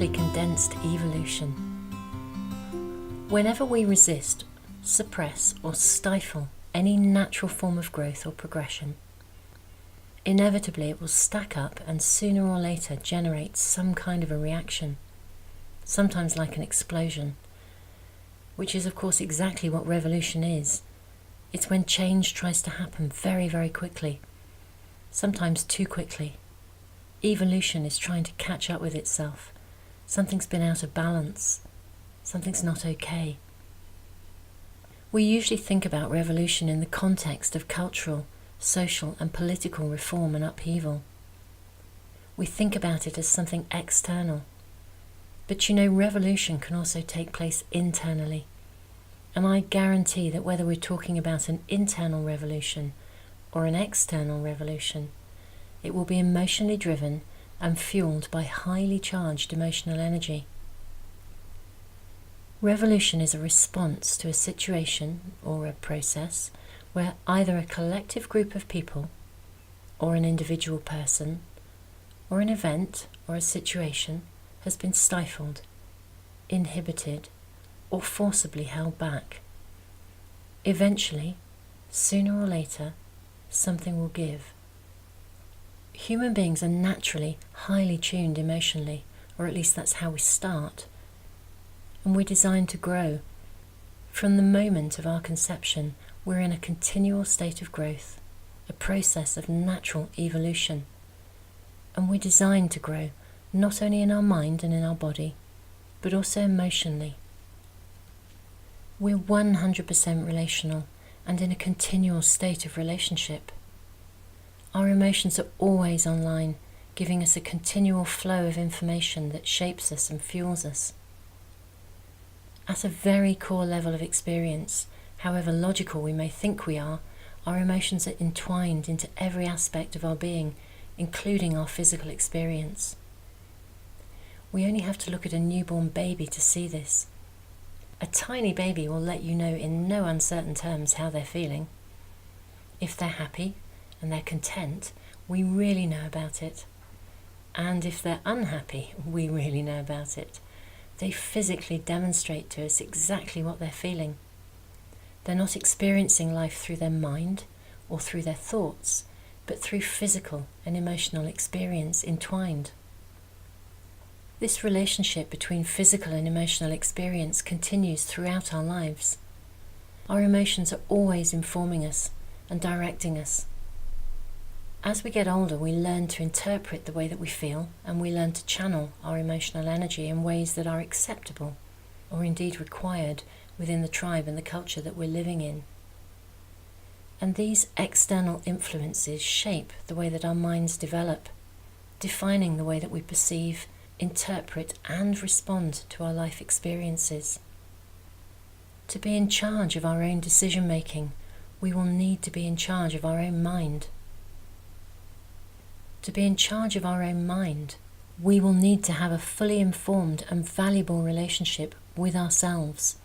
essentially condensed evolution. Whenever we resist, suppress or stifle any natural form of growth or progression, inevitably it will stack up and sooner or later generate some kind of a reaction, sometimes like an explosion, which is of course exactly what revolution is. It's when change tries to happen very, very quickly, sometimes too quickly. Evolution is trying to catch up with itself. Something's been out of balance. Something's not okay. We usually think about revolution in the context of cultural, social and political reform and upheaval. We think about it as something external. But revolution can also take place internally. And I guarantee that whether we're talking about an internal revolution or an external revolution, it will be emotionally driven and fueled by highly charged emotional energy. Revolution is a response to a situation or a process where either a collective group of people or an individual person or an event or a situation has been stifled, inhibited, or forcibly held back. Eventually, sooner or later, something will give. Human beings are naturally highly tuned emotionally, or at least that's how we start. And we're designed to grow. From the moment of our conception, we're in a continual state of growth, a process of natural evolution. And we're designed to grow, not only in our mind and in our body, but also emotionally. We're 100% relational and in a continual state of relationship. Our emotions are always online, giving us a continual flow of information that shapes us and fuels us. At a very core level of experience, however logical we may think we are, our emotions are entwined into every aspect of our being, including our physical experience. We only have to look at a newborn baby to see this. A tiny baby will let you know in no uncertain terms how they're feeling. If they're happy and they're content, we really know about it. And if they're unhappy, we really know about it. They physically demonstrate to us exactly what they're feeling. They're not experiencing life through their mind or through their thoughts, but through physical and emotional experience entwined. This relationship between physical and emotional experience continues throughout our lives. Our emotions are always informing us and directing us. As we get older, we learn to interpret the way that we feel, and we learn to channel our emotional energy in ways that are acceptable, or indeed required, within the tribe and the culture that we're living in. And these external influences shape the way that our minds develop, defining the way that we perceive, interpret and respond to our life experiences. To be in charge of our own decision making, we will need to be in charge of our own mind. To be in charge of our own mind, we will need to have a fully informed and valuable relationship with ourselves,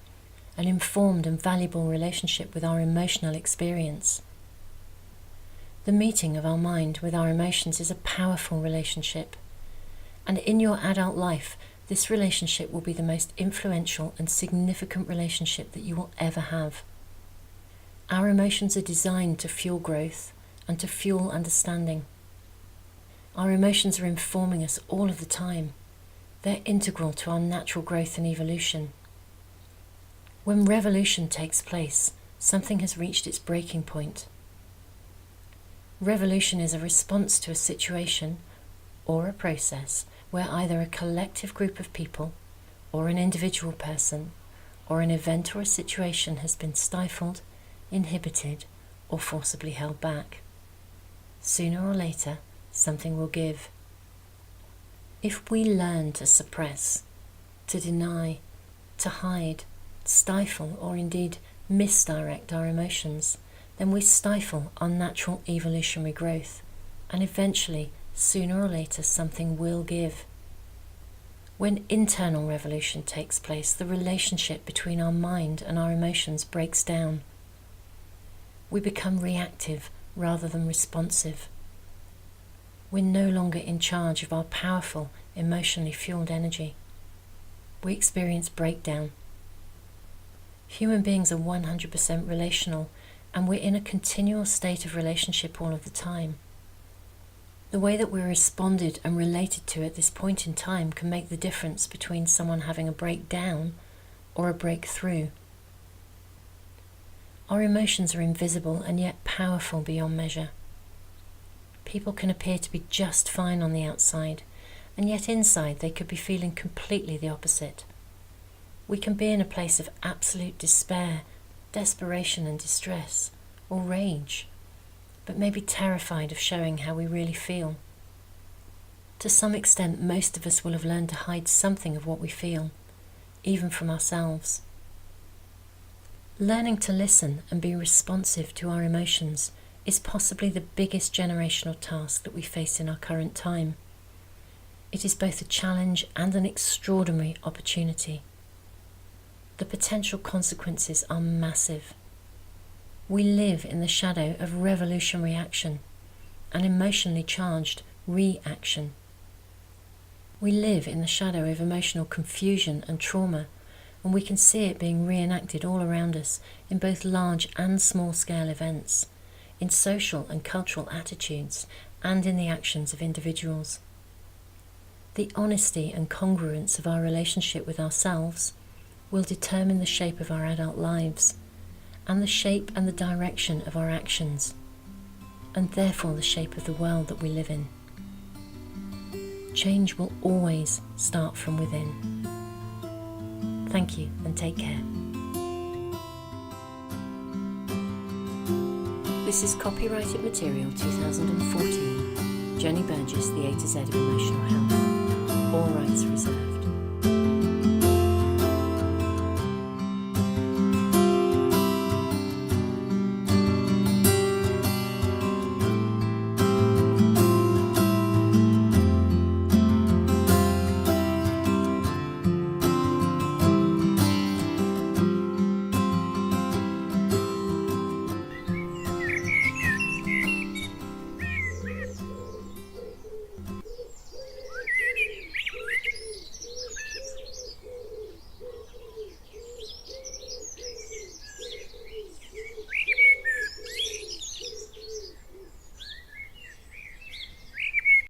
an informed and valuable relationship with our emotional experience. The meeting of our mind with our emotions is a powerful relationship. And in your adult life, this relationship will be the most influential and significant relationship that you will ever have. Our emotions are designed to fuel growth and to fuel understanding. Our emotions are informing us all of the time. They're integral to our natural growth and evolution. When revolution takes place, something has reached its breaking point. Revolution is a response to a situation or a process where either a collective group of people or an individual person or an event or a situation has been stifled, inhibited, or forcibly held back. Sooner or later, something will give. If we learn to suppress, to deny, to hide, stifle, or indeed misdirect our emotions, then we stifle our natural evolutionary growth, and eventually, sooner or later, something will give. When internal revolution takes place, the relationship between our mind and our emotions breaks down. We become reactive rather than responsive. We're no longer in charge of our powerful, emotionally fueled energy. we experience breakdown. Human beings are 100% relational, and we're in a continual state of relationship all of the time. The way that we're responded and related to at this point in time can make the difference between someone having a breakdown or a breakthrough. Our emotions are invisible and yet powerful beyond measure. People can appear to be just fine on the outside, and yet inside they could be feeling completely the opposite. We can be in a place of absolute despair, desperation and distress, or rage, but maybe terrified of showing how we really feel. To some extent, most of us will have learned to hide something of what we feel, even from ourselves. Learning to listen and be responsive to our emotions is possibly the biggest generational task that we face in our current time. It is both a challenge and an extraordinary opportunity. The potential consequences are massive. We live in the shadow of revolutionary action and emotionally charged reaction. We live in the shadow of emotional confusion and trauma, and we can see it being reenacted all around us in both large and small scale events, in social and cultural attitudes, and in the actions of individuals. The honesty and congruence of our relationship with ourselves will determine the shape of our adult lives, and the shape and the direction of our actions, and therefore the shape of the world that we live in. Change will always start from within. Thank you and take care. This is copyrighted material 2014. Jenny Burgess, The A to Z of Emotional Health. All rights reserved.